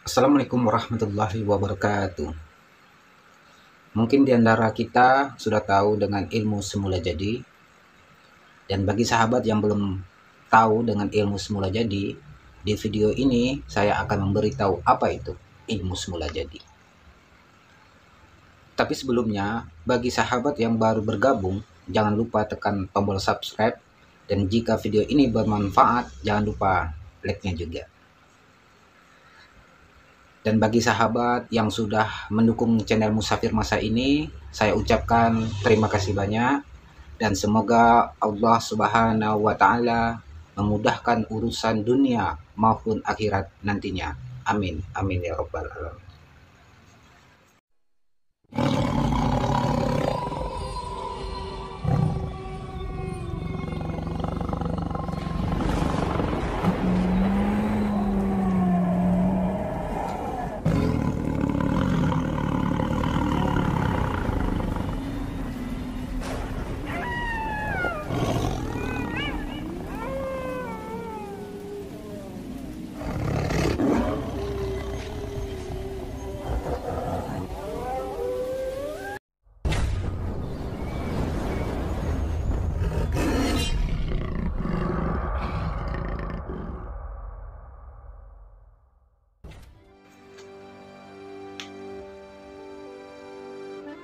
Assalamualaikum warahmatullahi wabarakatuh. Mungkin di antara kita sudah tahu dengan ilmu semula jadi, dan bagi sahabat yang belum tahu dengan ilmu semula jadi, di video ini saya akan memberitahu apa itu ilmu semula jadi. Tapi sebelumnya, bagi sahabat yang baru bergabung, jangan lupa tekan tombol subscribe, dan jika video ini bermanfaat, jangan lupa like-nya juga. Dan bagi sahabat yang sudah mendukung channel Musafir Masa ini, saya ucapkan terima kasih banyak dan semoga Allah Subhanahu wa taala memudahkan urusan dunia maupun akhirat nantinya. Amin. Amin ya rabbal alamin.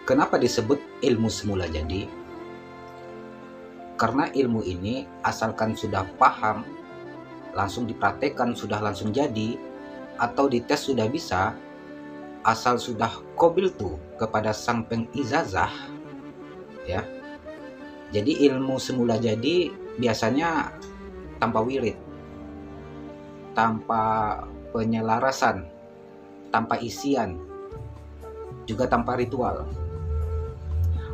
Kenapa disebut ilmu semula jadi? Karena ilmu ini asalkan sudah paham, langsung dipraktekkan sudah langsung jadi, atau dites sudah bisa, asal sudah qabil tuh kepada sang pengijazah, ya. Jadi ilmu semula jadi biasanya tanpa wirid, tanpa penyelarasan, tanpa isian, juga tanpa ritual.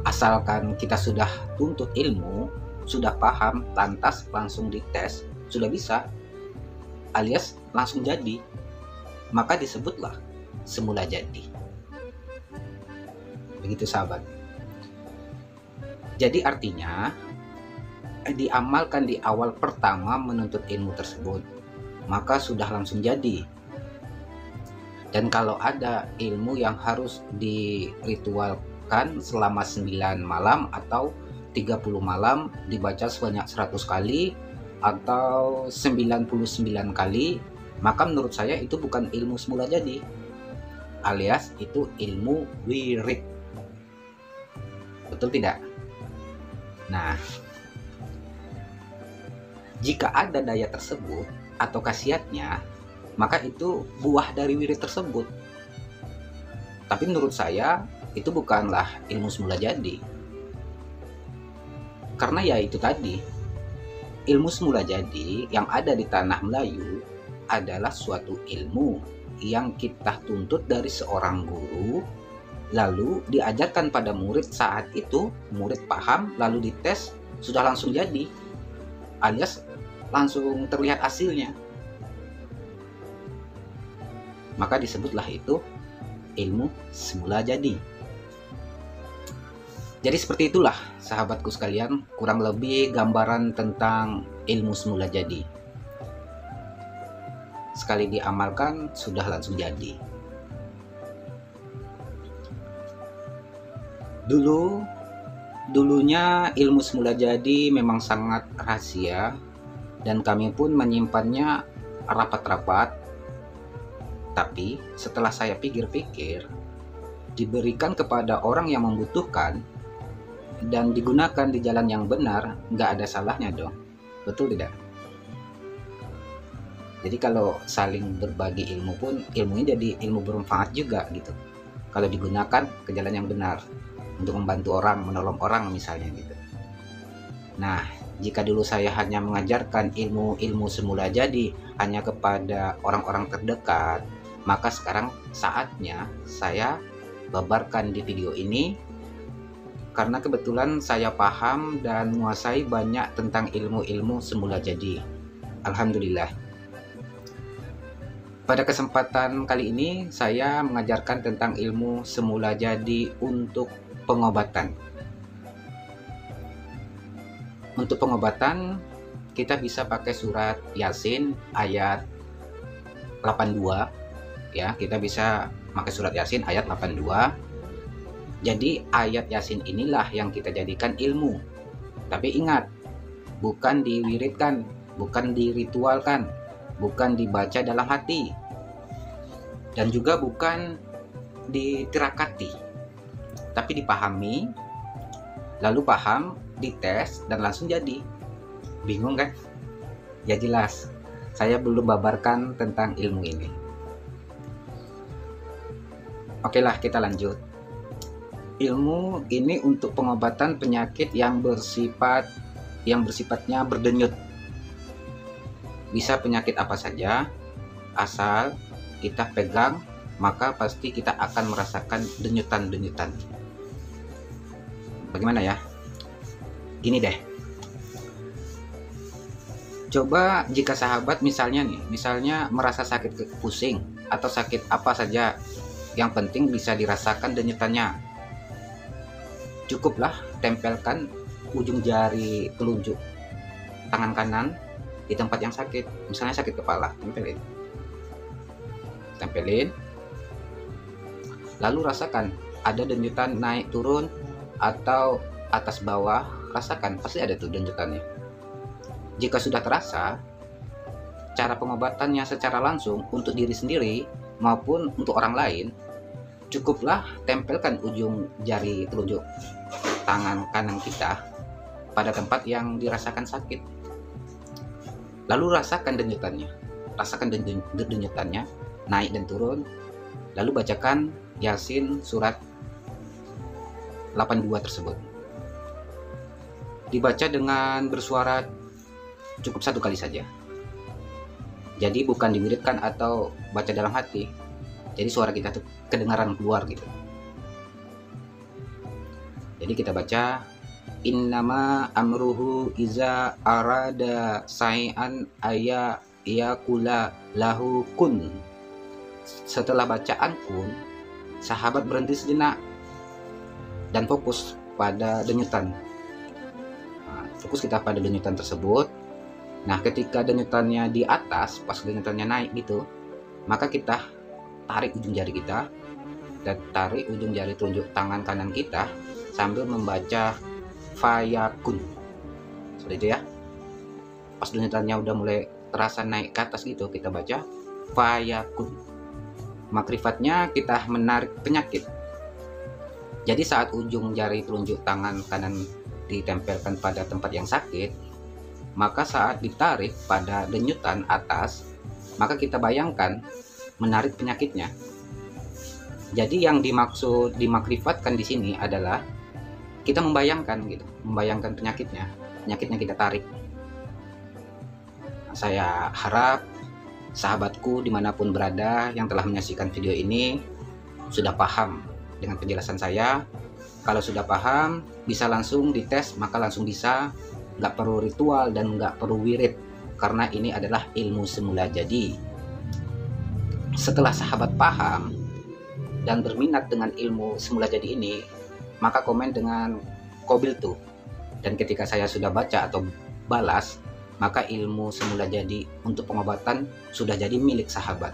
Asalkan kita sudah tuntut ilmu, sudah paham, lantas langsung dites, sudah bisa, alias langsung jadi, maka disebutlah semula jadi. Begitu sahabat. Jadi artinya diamalkan di awal pertama menuntut ilmu tersebut, maka sudah langsung jadi. Dan kalau ada ilmu yang harus diritualkan selama 9 malam atau 30 malam dibaca sebanyak 100 kali atau 99 kali, maka menurut saya itu bukan ilmu semula jadi, alias itu ilmu wirid. Betul tidak? Nah, jika ada daya tersebut atau khasiatnya, maka itu buah dari wirid tersebut. Tapi menurut saya itu bukanlah ilmu semula jadi. Karena ya itu tadi, ilmu semula jadi yang ada di tanah Melayu adalah suatu ilmu yang kita tuntut dari seorang guru, lalu diajarkan pada murid saat itu, murid paham, lalu dites, sudah langsung jadi, alias langsung terlihat hasilnya. Maka disebutlah itu ilmu semula jadi. Jadi seperti itulah sahabatku sekalian, kurang lebih gambaran tentang ilmu semula jadi. Sekali diamalkan sudah langsung jadi. Dulunya ilmu semula jadi memang sangat rahasia dan kami pun menyimpannya rapat-rapat. Tapi setelah saya pikir-pikir, diberikan kepada orang yang membutuhkan dan digunakan di jalan yang benar, nggak ada salahnya dong. Betul tidak? Jadi kalau saling berbagi ilmu pun, ilmunya jadi ilmu bermanfaat juga gitu. Kalau digunakan ke jalan yang benar, untuk membantu orang, menolong orang misalnya gitu. Nah, jika dulu saya hanya mengajarkan ilmu-ilmu semula jadi hanya kepada orang-orang terdekat, maka sekarang saatnya saya babarkan di video ini, karena kebetulan saya paham dan menguasai banyak tentang ilmu-ilmu semula jadi. Alhamdulillah. Pada kesempatan kali ini saya mengajarkan tentang ilmu semula jadi untuk pengobatan. Untuk pengobatan kita bisa pakai surat Yasin ayat 82 ya, kita bisa pakai surat Yasin ayat 82. Jadi ayat Yasin inilah yang kita jadikan ilmu. Tapi ingat, bukan diwiridkan, bukan diritualkan, bukan dibaca dalam hati, dan juga bukan ditirakati, tapi dipahami, lalu paham, dites, dan langsung jadi. Bingung kan? Ya jelas, saya belum babarkan tentang ilmu ini. Oke lah, kita lanjut. Ilmu ini untuk pengobatan penyakit yang bersifatnya berdenyut. Bisa penyakit apa saja, asal kita pegang, maka pasti kita akan merasakan denyutan-denyutan. Bagaimana ya? Gini deh. Coba jika sahabat misalnya merasa sakit pusing atau sakit apa saja, yang penting bisa dirasakan denyutannya. Cukuplah tempelkan ujung jari telunjuk tangan kanan di tempat yang sakit. Misalnya sakit kepala, tempelin, lalu rasakan ada denyutan naik turun atau atas bawah, rasakan, pasti ada tuh denyutannya. Jika sudah terasa, cara pengobatannya secara langsung untuk diri sendiri maupun untuk orang lain, cukuplah tempelkan ujung jari telunjuk tangan kanan kita pada tempat yang dirasakan sakit. Lalu rasakan denyutannya, naik dan turun. Lalu bacakan Yasin surat 82 tersebut. Dibaca dengan bersuara cukup 1 kali saja. Jadi bukan diwiridkan atau baca dalam hati. Jadi suara kita tuh kedengaran keluar gitu. Jadi kita baca, innama amruhu iza arada sai'an yaqula lahu kun. Setelah bacaan kun, sahabat berhenti sejenak dan fokus pada denyutan. Fokus kita pada denyutan tersebut. Nah, ketika denyutannya di atas, pas denyutannya naik gitu, maka kita tarik ujung jari kita dan tarik ujung jari telunjuk tangan kanan kita sambil membaca fayakun. Seperti itu ya. Pas denyutannya udah mulai terasa naik ke atas gitu, kita baca fayakun. Makrifatnya kita menarik penyakit. Jadi saat ujung jari telunjuk tangan kanan ditempelkan pada tempat yang sakit, maka saat ditarik pada denyutan atas, maka kita bayangkan menarik penyakitnya. Jadi yang dimaksud dimakrifatkan di sini adalah kita membayangkan penyakitnya kita tarik. Saya harap sahabatku dimanapun berada yang telah menyaksikan video ini sudah paham dengan penjelasan saya. Kalau sudah paham, bisa langsung dites, maka langsung bisa, nggak perlu ritual dan nggak perlu wirid, karena ini adalah ilmu semula jadi. Setelah sahabat paham dan berminat dengan ilmu semula jadi ini, maka komen dengan Qabiltu, dan ketika saya sudah baca atau balas, maka ilmu semula jadi untuk pengobatan sudah jadi milik sahabat.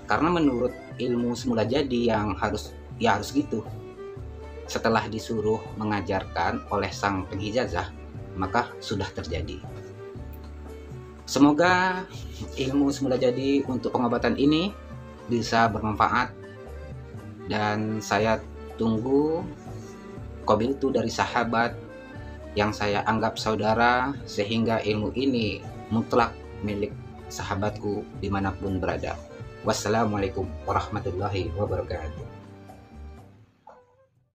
Karena menurut ilmu semula jadi yang harus gitu, setelah disuruh mengajarkan oleh sang penghijazah, maka sudah terjadi. Semoga ilmu semula jadi untuk pengobatan ini bisa bermanfaat, dan saya tunggu Qabiltu dari sahabat yang saya anggap saudara, sehingga ilmu ini mutlak milik sahabatku dimanapun berada. Wassalamualaikum warahmatullahi wabarakatuh.